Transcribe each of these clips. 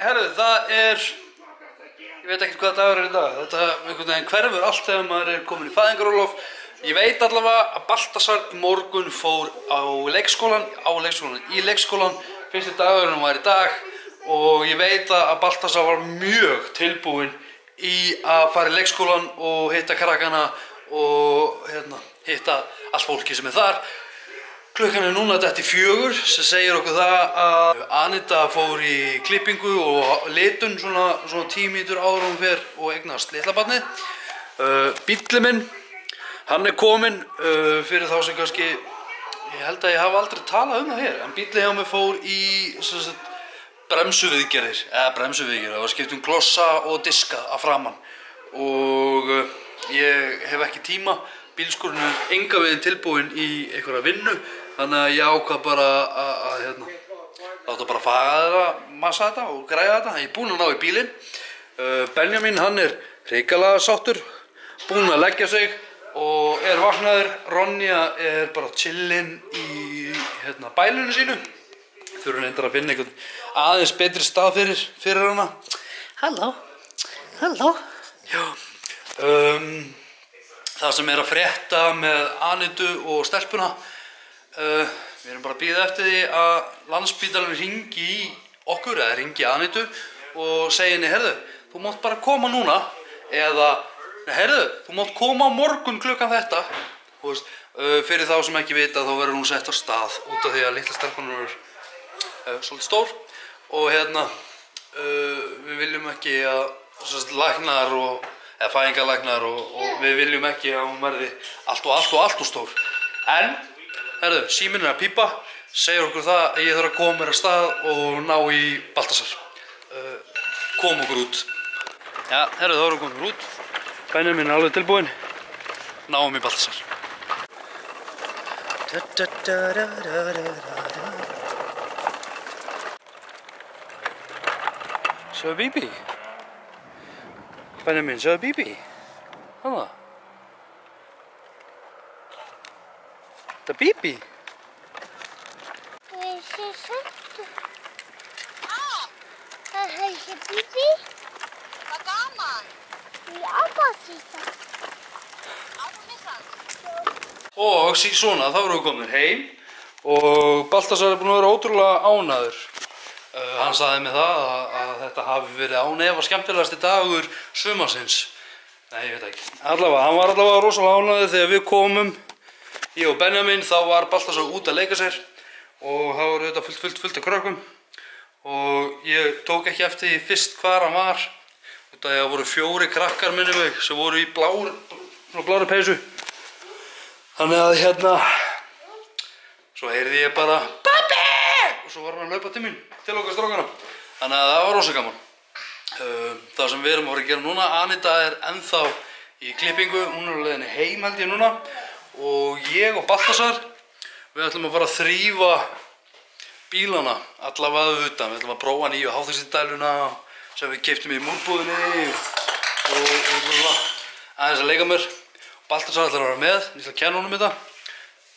herru, það ég veit ekkert hvaða dagur í dag. Þetta einhvern veginn hverfur allt þegar maður komin í fæðingarólof. Ég veit allavega að Baltasar í morgun fór í leikskólan. Fyrsti dagurinn var í dag og ég veit að Baltasar var mjög tilbúinn í að fara í leikskólan og hitta krakkana og hitta allt fólki sem þar. Klukkan núna dætt í 4 sem segir okkur það að Anita fór í klippingu og litun svona 10 mínútur áður hún fer og eignast litla barnið. Bíllinn minn, hann kominn fyrir þá sem kannski, ég held að ég hafa aldrei talað það hér, en bíllinn hjá mig fór í bremsuviðgerðir, það var skipt klossa og diska að framan og ég hef ekki tíma, bílskúrinn er engan veginn tilbúinn í einhverja vinnu, þannig að ég ákvað bara að láta bara faga massa þetta og græja þetta. Ég er búinn að ná í bílinn. Benjamin, hann er hrikalega sáttur, búinn að leggja sig og er vaknaður. Ronja er bara chillin í bælunu sínu. Þurfum reyndar að finna einhvern aðeins betri stað fyrir hana. Halló. Já. Það sem er að frétta með Anitu og stelpuna, við erum bara að bíða eftir því að Landspítalinn hringi í okkur eða hringi Anitu og segi henni, heyrðu, þú mátt bara koma núna eða, heyrðu, þú mátt koma á morgun klukkan þetta. Fyrir þá sem ekki vita þá verður hún sett á stað út af því að litla stelpan er svolítið stór og við viljum ekki að læknar eða fæðingarlæknar og við viljum ekki að hún verði allt og stór. En, herðu, síminn er að pípa, segir okkur það að ég þarf að koma mér af stað og ná í Baltasar. Kom okkur út. Já, herðu, þá erum við komin út. Benjamin er alveg tilbúinn. Náum í Baltasar. Sjáðu Bibi. Benjamin, sjáðu Bibi. Hanna. Þetta Bibi. Það heitir Bibi. Hvað gaman. Í Abbasíta. Og svona, þá erum við komin heim og Baltasar er búinn að vera ótrúlega ánægður. Hann sagði mig það að þetta hafi verið án efa skemmtilegasti dagur sumarsins. Nei, ég veit ekki. Allavega, hann var allavega rosalega ánægður þegar við komum, ég og Benjamin, þá var Baltasar út að leika sér og það voru þetta fullt af krökkum og ég tók ekki eftir því fyrst hvar hann var. Það voru 4 krakkar minni mig sem voru í blári peysu. Þannig að svo heyrði ég bara Pabbi! Og svo var hann að laupa til mín, til okkar strákana. Þannig að það var rosa gaman. Það sem við erum að fara að gera núna, Anita er ennþá í klippingu, hún er á leiðinni heim held ég núna. Og ég og Baltasar, við ætlum að fara að þrífa bílana allavega utan. Við ætlum að prófa nýju háþrýstidæluna sem við keyptum í múrbúðinni og aðeins að leika mér. Baltasar ætlar að vera með, ég ætla að kenna honum þetta.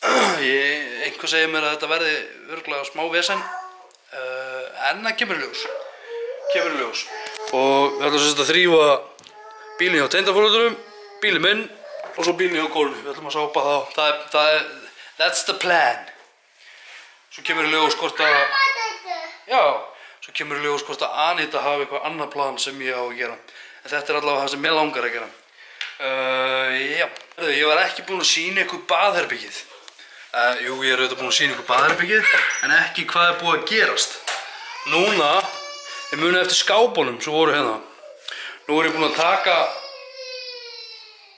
Einhver segir mér að þetta verði örugglega smá vesen, en það kemur í ljós. Og við ætlum að þrífa bílinn hjá tengdaforeldrum, bílinn minn og svo bílinn hjá Gólfi. Við ætlum að sápa þá. That's the plan. Svo kemur í ljós hvort að Anita hafi eitthvað annað plan sem ég á að gera. En þetta er allavega það sem ég langar að gera. Já, ég var ekki búinn að sýna ykkur baðherbergið. Jú, ég er auðvitað búinn að sýna ykkur baðherbergið, en ekki hvað er búið að gerast. Núna, ég muni eftir skápunum sem voru hérna. Nú er ég búinn að taka,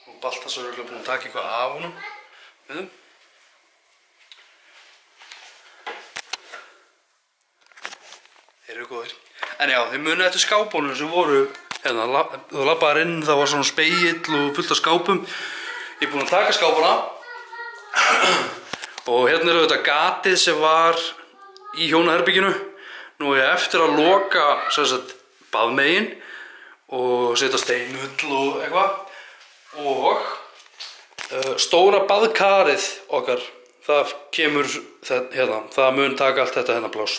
og Baltasar er búinn að taka eitthvað af honum. Veitum? Þeir eru góðir. En já, þið muni eftir skápunum sem voru hérna, þú labbaðir inn, það var svona spegill og fullt af skápum. Ég er búinn að taka skápuna og hérna er þetta gatið sem var í hjónaherberginu. Nú er ég eftir að loka baðmegin og setja steinull og eitthvað og stóra baðkarið okkar, það kemur hérna, það mun taka allt þetta hérna pláss.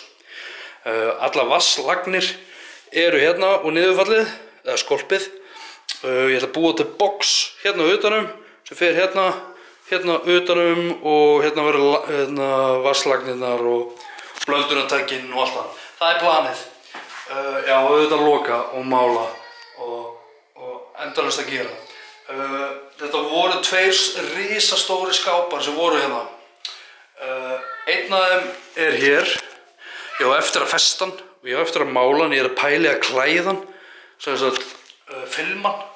Allar vatnslagnir eru hérna og niðurfallið, eða skolpið. Ég ætla að búa til box hérna utanum sem fer hérna utanum og hérna verður vatnslagnirnar og blöndunartækin og allt það. Það er planið. Já, auðvitað loka og mála og endalaust að gera. Þetta voru 2 risastóri skápar sem voru hérna. Einn af þeim er hér. Ég á eftir að festa hann og ég á eftir að mála hann. Ég er að pæli að klæða hann, sem sagt filma hann.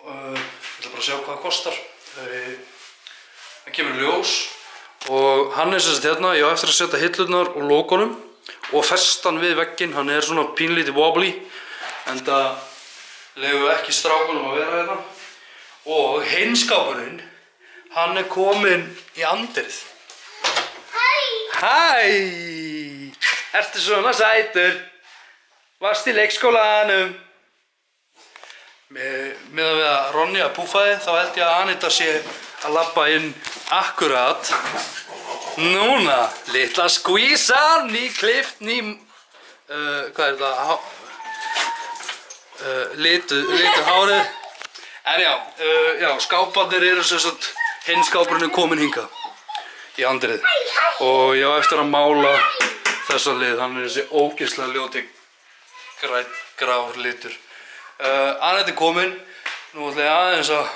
Ég ætla bara að sjá hvað það kostar. Það kemur ljós og hann er sem sagt hérna. Ég á eftir að setja hillurnar og logonum og festa hann við vegginn. Hann er svona pínlítið wobbly, en það leyfum ekki strákunum að vera hérna. Og hinn skápurinn, hann er kominn í andirið. Hæ! Ertu svona sætur? Varst í leikskólanum? Meðan við að Ronja púfaði, þá held ég að Anita sé að labba inn akkurat núna. Litla skvísan, nýklift, hvað er þetta? Litu hárið. En já, skáparnir eru sem sagt, hinn skápurinn er kominn hingað í andrið. Og ég á eftir að mála þessa lið, hann er þessi ógeðslega ljóti grár litur. Anette er kominn, nú ætla ég aðeins að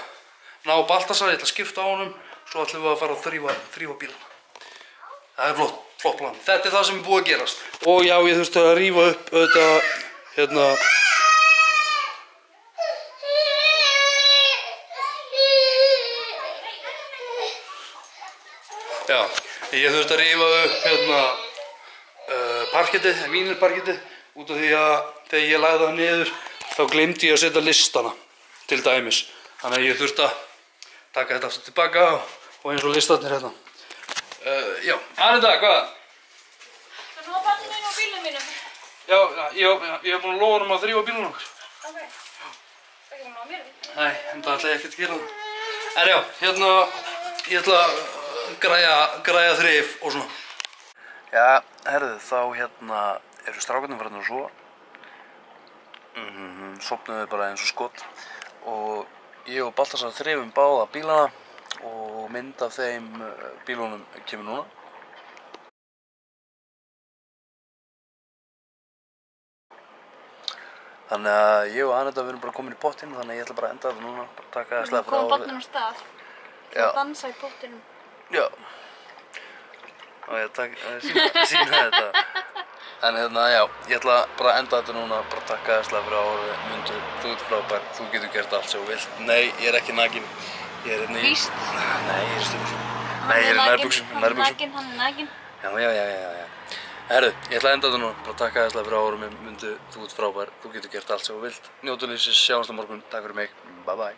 ná Baltasar, ég ætla að skipta á honum, svo ætlum við að fara að þrífa bílana. Það er flott plan. Þetta er það sem er búið að gerast. Og já, ég þurfti að rífa upp auðvitað, hérna, já, ég þurfti að rífa upp hérna parkettið, vínilparkettið, út af því að þegar ég lagði það niður þá gleymdi ég að setja listana til dæmis. Þannig að ég þurfti að taka þetta aftur tilbaka og eins og listarnir hérna. Já, Anita, hvað? Það nú að bæta mig á bílnum mínum. Já, ég hef búin að lofa að þrífa bílnum okkar. Ok. Það er ekki ná mér. Nei, en það ætla ég ekkert að gera það. En já, hérna, ég ætla að græja þrif og svona. Já, herðu, þá hérna eru strákarnir farin að sofa. Sofnuðu bara eins og skot. Og ég og Baltasar þrifum báða bílana og mynd af þeim bílunum kemur núna. Þannig að ég og Anita við erum bara komin í pottinn, þannig að ég ætla bara að enda þetta núna, bara taka það slega fyrir Við komum barnum á stað. Já. Og dansa í pottinum. Já. Og ég sína þetta. En hérna, já, ég ætla bara að enda þetta núna, bara taka það slega fyrir árið. Mundu, þú ert frábær, þú getur gert allt sem þú vilt. Nei, ég er ekki nakinn. Ég er hérna í... Víst. Nei, ég er stundum. Nei, ég er í nærbuxum. Hann er nakinn. Já. Herru, ég ætla að enda þetta núna, bara taka það slega fyrir árið. Mundu, þú ert frábær, þú getur gert allt sem þú vilt. Njótu lífsins, sjáumst á morgun, takk fyrir mig, bye bye.